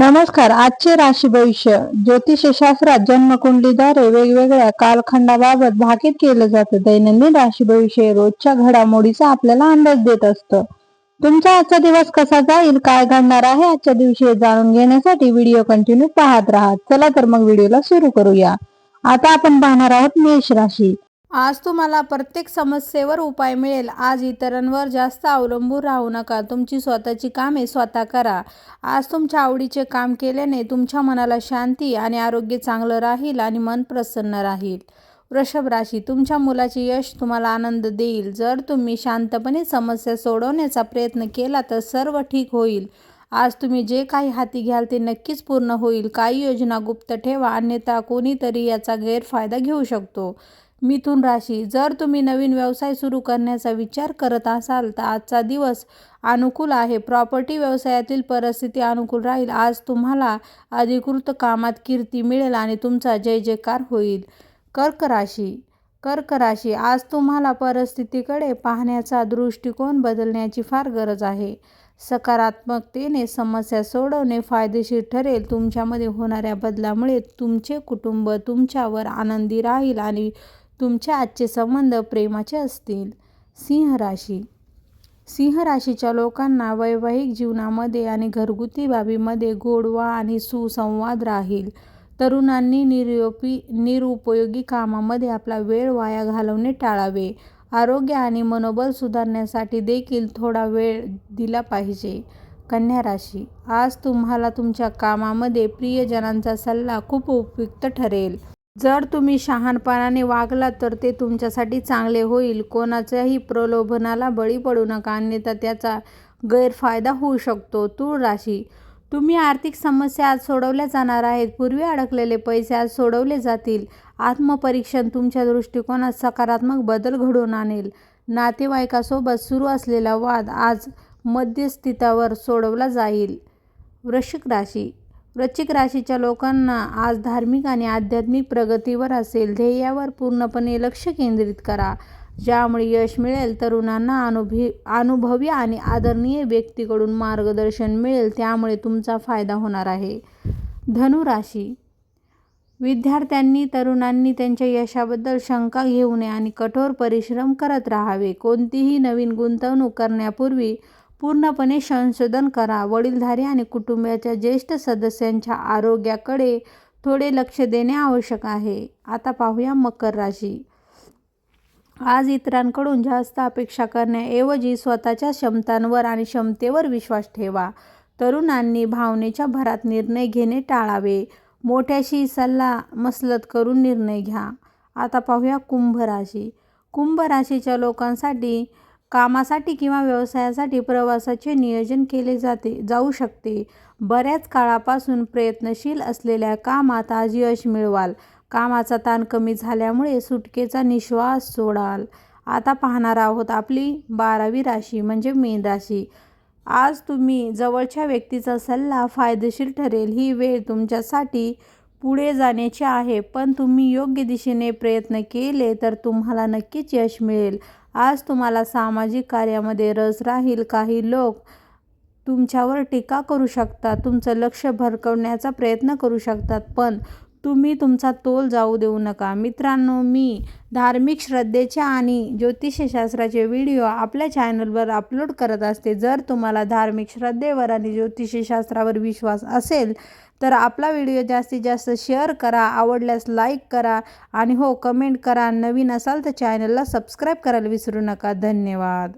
नमस्कार. आजचे राशी भविष्य ज्योतिषशास्त्रात जन्मकुंडलीद्वारे वेगवेगळ्या कालखंडाबाबत भाकीत केलं जातं. दैनंदिन राशी भविष्य रोजच्या घडामोडीचा आपल्याला अंदाज देत असतं. तुमचा आजचा दिवस कसा जाईल, काय घडणार आहे आजच्या दिवशी हे जाणून घेण्यासाठी व्हिडिओ कंटिन्यू पाहत राहा. चला तर मग व्हिडिओला सुरू करूया. आता आपण पाहणार आहोत मेष राशी. आज तुम्हाला प्रत्येक समस्येवर उपाय मिळेल. आज इतरांवर जास्त अवलंबून राहू नका. तुमची स्वतःची कामे स्वतः करा. आज तुमच्या आवडीचे काम केल्याने तुमच्या मनाला शांती आणि आरोग्य चांगलं राहील आणि मन प्रसन्न राहील. वृषभ राशी. तुमच्या मुलाचे यश तुम्हाला आनंद देईल. जर तुम्ही शांतपणे समस्या सोडवण्याचा प्रयत्न केला तर सर्व ठीक होईल. आज तुम्ही जे काही हाती घ्याल ते नक्कीच पूर्ण होईल. काही योजना गुप्त ठेवा, अन्यथा कोणीतरी याचा गैरफायदा घेऊ शकतो. मिथुन राशी. जर तुम्ही नवीन व्यवसाय सुरू करण्याचा विचार करत असाल तर आजचा दिवस अनुकूल आहे. प्रॉपर्टी व्यवसायातील परिस्थिती अनुकूल राहील. आज तुम्हाला अधिकृत कामात कीर्ती मिळेल आणि तुमचा जय जयकार होईल. कर्क राशी. कर्क राशी. आज तुम्हाला परिस्थितीकडे पाहण्याचा दृष्टिकोन बदलण्याची फार गरज आहे. सकारात्मकतेने समस्या सोडवणे फायदेशीर ठरेल. तुमच्यामध्ये होणाऱ्या बदलामुळे तुमचे कुटुंब तुमच्यावर आनंदी राहील आणि तुमचे आजचे संबंध प्रेमाचे असतील. सिंह राशी. सिंह राशीच्या लोकांना वैवाहिक जीवनामध्ये आणि घरगुती बाबीमध्ये गोडवा आणि सुसंवाद राहील. तरुणांनी निरुपयोगी कामामध्ये आपला वेळ वाया घालवणे टाळावे. आरोग्य आणि मनोबल सुधारण्यासाठी देखील थोडा वेळ दिला पाहिजे. कन्या राशी. आज तुम्हाला तुमच्या कामामध्ये प्रियजनांचा सल्ला खूप उपयुक्त ठरेल. जर तुम्ही शहाणपणाने वागलात तर ते तुमच्यासाठी चांगले होईल. कोणाच्याही प्रलोभनाला बळी पडू नका, अन्यथा त्याचा गैरफायदा होऊ शकतो. तूळ राशी. तुम्ही आर्थिक समस्या आज सोडवल्या जाणार आहेत. पूर्वी अडकलेले पैसे आज सोडवले जातील. आत्मपरीक्षण तुमच्या दृष्टिकोनात सकारात्मक बदल घडवून आणेल. नातेवाईकासोबत सुरू असलेला वाद आज मध्यस्थितीवर सोडवला जाईल. वृश्चिक राशी. वृश्चिक राशीच्या लोकांना आज धार्मिक आणि आध्यात्मिक प्रगतीवर असेल. ध्येयावर पूर्णपणे लक्ष केंद्रित करा, ज्यामुळे यश मिळेल. तरुणांना अनुभवी आणि आदरणीय व्यक्तीकडून मार्गदर्शन मिळेल, त्यामुळे तुमचा फायदा होणार आहे. धनु राशी. विद्यार्थ्यांनी तरुणांनी त्यांच्या यशाबद्दल शंका घेऊ नये आणि कठोर परिश्रम करत राहावे. कोणतीही नवीन गुंतवणूक करण्यापूर्वी पूर्णपणे संशोधन करा. वडीलधारी आणि कुटुंबाच्या ज्येष्ठ सदस्यांच्या आरोग्याकडे थोडे लक्ष देणे आवश्यक आहे. आता पाहूया मकर राशी. आज इतरांकडून जास्त अपेक्षा करण्याऐवजी स्वतःच्या क्षमतांवर आणि क्षमतेवर विश्वास ठेवा. तरुणांनी भावनेच्या भरात निर्णय घेणे टाळावे. मोठ्याशी सल्लामसलत करून निर्णय घ्या. आता पाहूया कुंभ राशी. कुंभ राशीच्या लोकांसाठी कामासाठी किंवा व्यवसायासाठी प्रवासाचे नियोजन केले जाऊ शकते. बऱ्याच काळापासून प्रयत्नशील असलेल्या कामात आज यश मिळवाल. कामाचा ताण कमी झाल्यामुळे सुटकेचा निश्वास सोडाल. आता पाहणार आहोत आपली 12वी राशी म्हणजे मीन राशी. आज तुम्ही जवळच्या व्यक्तीचा सल्ला फायदेशीर ठरेल. ही वेळ तुमच्यासाठी पुढे जाण्याची आहे, पण तुम्ही योग्य दिशेने प्रयत्न केले तर तुम्हाला नक्कीच यश मिळेल. आज तुम्हाला सामाजिक कार्यामध्ये रस राहील. काही लोक तुमच्यावर टीका करू शकतात, तुमचं लक्ष भरकवण्याचा प्रयत्न करू शकतात, पण तुम्ही तुमचा तोल जाऊ देऊ नका. मित्रांनो, मी धार्मिक श्रद्धेचे आणि ज्योतिषशास्त्राचे व्हिडिओ आपल्या चॅनलवर अपलोड करत असते. जर तुम्हाला धार्मिक श्रद्धेवर आणि ज्योतिषशास्त्रावर विश्वास असेल तर आपला व्हिडिओ जास्तीत जास्त शेअर करा, आवडल्यास लाईक करा आणि कमेंट करा. नवीन असाल तर चॅनलला सबस्क्राईब करायला विसरू नका. धन्यवाद.